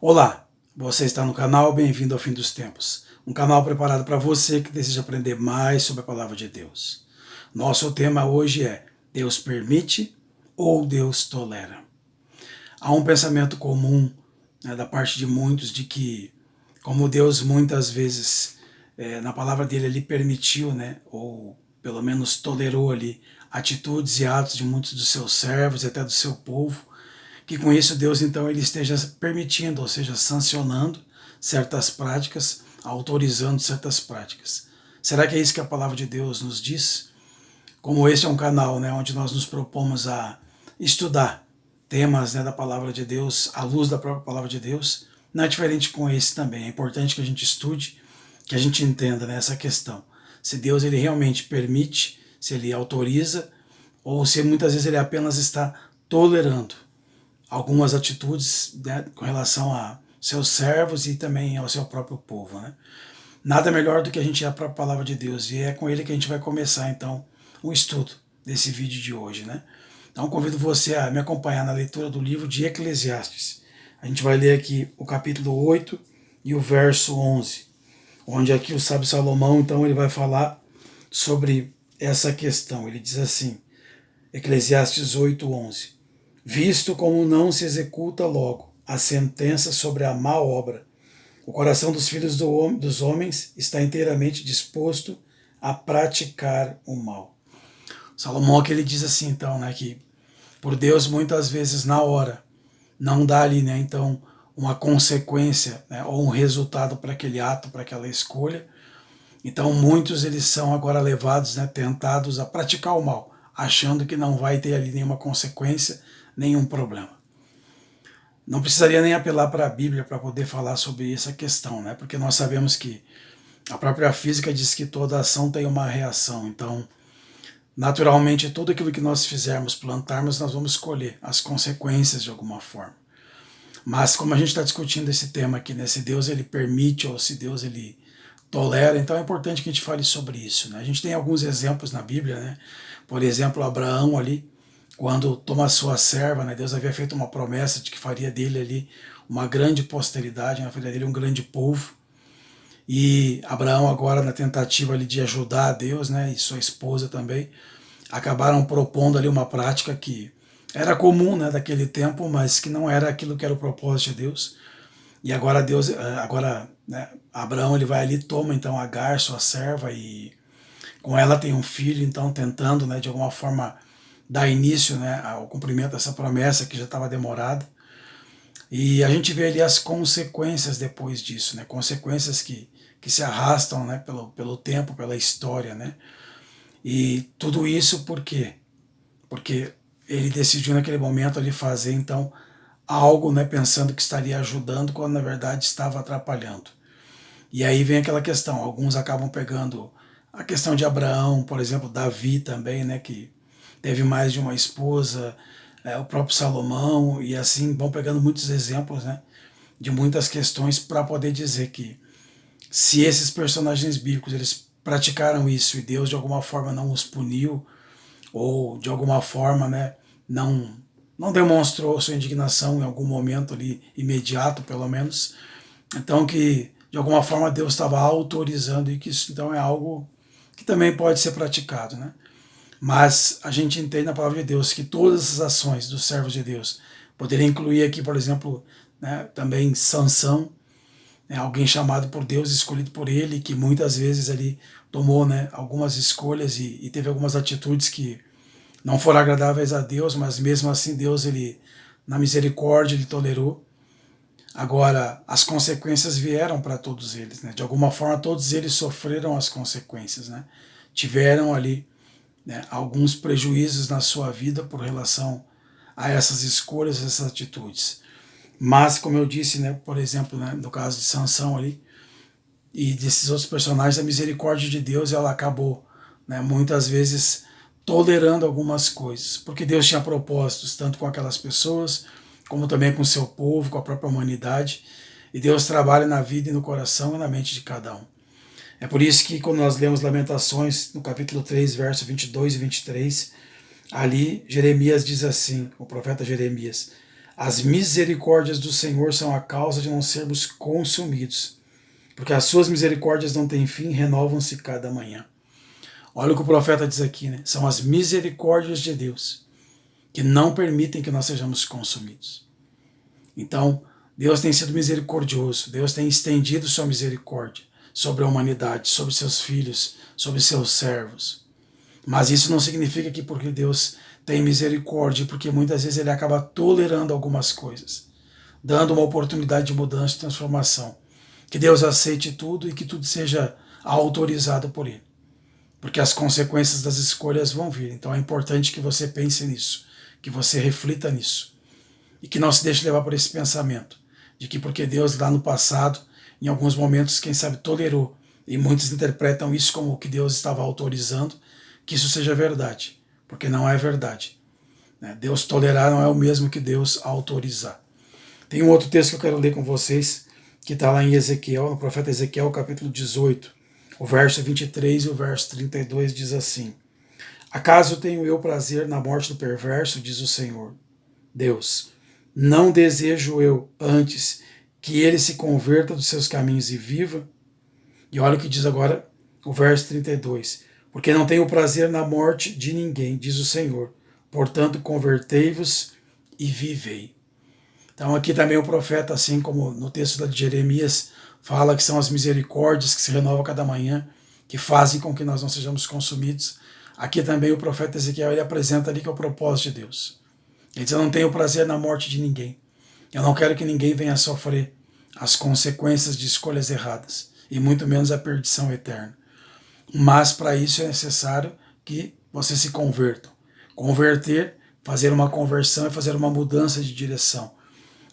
Olá, você está no canal Bem-vindo ao Fim dos Tempos, um canal preparado para você que deseja aprender mais sobre a Palavra de Deus. Nosso tema hoje é Deus permite ou Deus tolera? Há um pensamento comum, da parte de muitos de que, como Deus muitas vezes, na palavra dele, ele permitiu, ou pelo menos tolerou ali, atitudes e atos de muitos dos seus servos e até do seu povo, que com isso Deus então ele esteja permitindo, ou seja, sancionando certas práticas, autorizando certas práticas. Será que é isso que a palavra de Deus nos diz? Como este é um canal, onde nós nos propomos a estudar temas, da palavra de Deus, à luz da própria palavra de Deus, não é diferente com esse também. É importante que a gente estude, que a gente entenda, essa questão. Se Deus ele realmente permite, se ele autoriza, ou se muitas vezes ele apenas está tolerando algumas atitudes, com relação a seus servos e também ao seu próprio povo. Nada melhor do que a gente ir para a palavra de Deus, e é com ele que a gente vai começar então o estudo desse vídeo de hoje. Então convido você a me acompanhar na leitura do livro de Eclesiastes. A gente vai ler aqui o capítulo 8 e o verso 11, onde aqui o sábio Salomão então ele vai falar sobre essa questão. Ele diz assim, Eclesiastes 8:11: visto como não se executa logo a sentença sobre a má obra, o coração dos filhos dos homens está inteiramente disposto a praticar o mal. Salomão que ele diz assim então, que por Deus muitas vezes na hora não dá ali, então uma consequência, ou um resultado para aquele ato, para aquela escolha. Então muitos eles são agora levados, tentados a praticar o mal, achando que não vai ter ali nenhuma consequência, nenhum problema. Não precisaria nem apelar para a Bíblia para poder falar sobre essa questão, porque nós sabemos que a própria física diz que toda ação tem uma reação. Então, naturalmente, tudo aquilo que nós fizermos, plantarmos, nós vamos colher as consequências de alguma forma. Mas como a gente está discutindo esse tema aqui, se Deus ele permite ou se Deus ele tolera, então é importante que a gente fale sobre isso. A gente tem alguns exemplos na Bíblia, por exemplo, Abraão ali, quando toma a sua serva, Deus havia feito uma promessa de que faria dele ali uma grande posteridade, faria dele um grande povo, e Abraão agora na tentativa ali de ajudar a Deus, e sua esposa também, acabaram propondo ali uma prática que era comum, daquele tempo, mas que não era aquilo que era o propósito de Deus. E agora Abraão ele vai ali, toma então Agar, sua serva, e com ela tem um filho, então tentando, de alguma forma dar início, ao cumprimento dessa promessa que já estava demorada. E a gente vê ali as consequências depois disso, consequências que se arrastam, pelo tempo, pela história, E tudo isso por quê? Porque ele decidiu naquele momento ali fazer então algo, pensando que estaria ajudando, quando na verdade estava atrapalhando. E aí vem aquela questão, alguns acabam pegando a questão de Abraão, por exemplo, Davi também, que teve mais de uma esposa, o próprio Salomão, e assim vão pegando muitos exemplos, de muitas questões para poder dizer que se esses personagens bíblicos eles praticaram isso e Deus de alguma forma não os puniu, ou de alguma forma não demonstrou sua indignação em algum momento ali, imediato pelo menos, então que de alguma forma Deus estava autorizando, e que isso então é algo que também pode ser praticado. Mas a gente entende na palavra de Deus que todas as ações dos servos de Deus, poderia incluir aqui, por exemplo, também Sansão, alguém chamado por Deus, escolhido por ele, que muitas vezes ali tomou algumas escolhas e teve algumas atitudes que não foram agradáveis a Deus, mas mesmo assim Deus, ele, na misericórdia, ele tolerou. Agora, as consequências vieram para todos eles, de alguma forma todos eles sofreram as consequências, tiveram ali alguns prejuízos na sua vida por relação a essas escolhas, essas atitudes. Mas, como eu disse, por exemplo, no caso de Sansão ali, e desses outros personagens, a misericórdia de Deus ela acabou, muitas vezes tolerando algumas coisas, porque Deus tinha propósitos tanto com aquelas pessoas, como também com o seu povo, com a própria humanidade, e Deus trabalha na vida e no coração e na mente de cada um. É por isso que quando nós lemos Lamentações, no capítulo 3, versos 22 e 23, ali Jeremias diz assim, o profeta Jeremias: As misericórdias do Senhor são a causa de não sermos consumidos, porque as suas misericórdias não têm fim, renovam-se cada manhã. Olha o que o profeta diz aqui, né? São as misericórdias de Deus que não permitem que nós sejamos consumidos. Então, Deus tem sido misericordioso, Deus tem estendido sua misericórdia sobre a humanidade, sobre seus filhos, sobre seus servos. Mas isso não significa que porque Deus tem misericórdia, porque muitas vezes ele acaba tolerando algumas coisas, dando uma oportunidade de mudança e transformação. Que Deus aceite tudo e que tudo seja autorizado por ele. Porque as consequências das escolhas vão vir. Então é importante que você pense nisso, que você reflita nisso. E que não se deixe levar por esse pensamento, de que porque Deus lá no passado, em alguns momentos, quem sabe, tolerou, e muitos interpretam isso como que Deus estava autorizando, que isso seja verdade, porque não é verdade. Deus tolerar não é o mesmo que Deus autorizar. Tem um outro texto que eu quero ler com vocês, que está lá em Ezequiel, no profeta Ezequiel, capítulo 18, o verso 23 e o verso 32 diz assim: Acaso tenho eu prazer na morte do perverso, diz o Senhor, Deus, não desejo eu antes que ele se converta dos seus caminhos e viva? E olha o que diz agora o verso 32, porque não tenho prazer na morte de ninguém, diz o Senhor, portanto convertei-vos e vivei. Então aqui também o profeta, assim como no texto de Jeremias, fala que são as misericórdias que se renovam cada manhã, que fazem com que nós não sejamos consumidos. Aqui também o profeta Ezequiel, ele apresenta ali que é o propósito de Deus. Ele diz: eu não tenho prazer na morte de ninguém. Eu não quero que ninguém venha sofrer as consequências de escolhas erradas, e muito menos a perdição eterna. Mas para isso é necessário que você se converta. Converter, fazer uma conversão e fazer uma mudança de direção.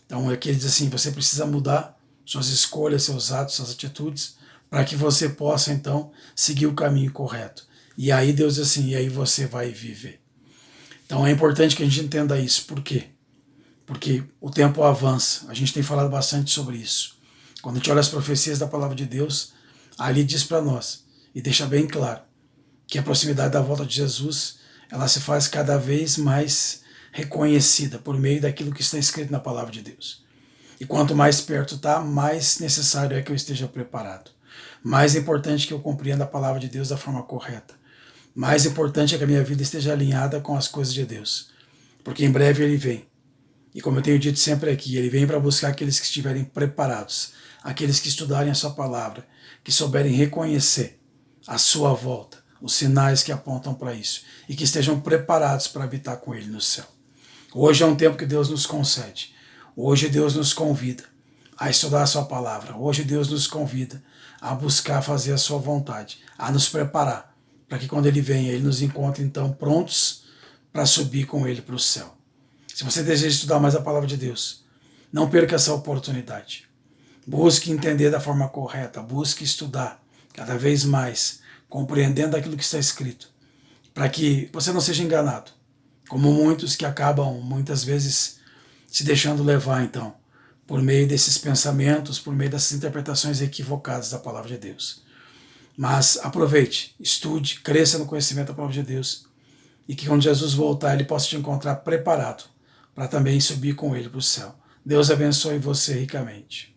Então aqui ele diz assim, você precisa mudar suas escolhas, seus atos, suas atitudes, para que você possa então seguir o caminho correto. E aí Deus diz assim, e aí você vai viver. Então é importante que a gente entenda isso. Por quê? Porque o tempo avança. A gente tem falado bastante sobre isso. Quando a gente olha as profecias da palavra de Deus, ali diz para nós, e deixa bem claro, que a proximidade da volta de Jesus, ela se faz cada vez mais reconhecida por meio daquilo que está escrito na palavra de Deus. E quanto mais perto está, mais necessário é que eu esteja preparado. Mais importante que eu compreenda a palavra de Deus da forma correta. Mais importante é que a minha vida esteja alinhada com as coisas de Deus. Porque em breve ele vem. E como eu tenho dito sempre aqui, ele vem para buscar aqueles que estiverem preparados, aqueles que estudarem a sua palavra, que souberem reconhecer a sua volta, os sinais que apontam para isso, e que estejam preparados para habitar com ele no céu. Hoje é um tempo que Deus nos concede. Hoje Deus nos convida a estudar a sua palavra. Hoje Deus nos convida a buscar fazer a sua vontade, a nos preparar, para que quando ele venha, ele nos encontre então prontos para subir com ele para o céu. Se você deseja estudar mais a palavra de Deus, não perca essa oportunidade. Busque entender da forma correta, busque estudar cada vez mais, compreendendo aquilo que está escrito, para que você não seja enganado, como muitos que acabam muitas vezes se deixando levar então, por meio desses pensamentos, por meio dessas interpretações equivocadas da palavra de Deus. Mas aproveite, estude, cresça no conhecimento da palavra de Deus, e que quando Jesus voltar, ele possa te encontrar preparado para também subir com ele para o céu. Deus abençoe você ricamente.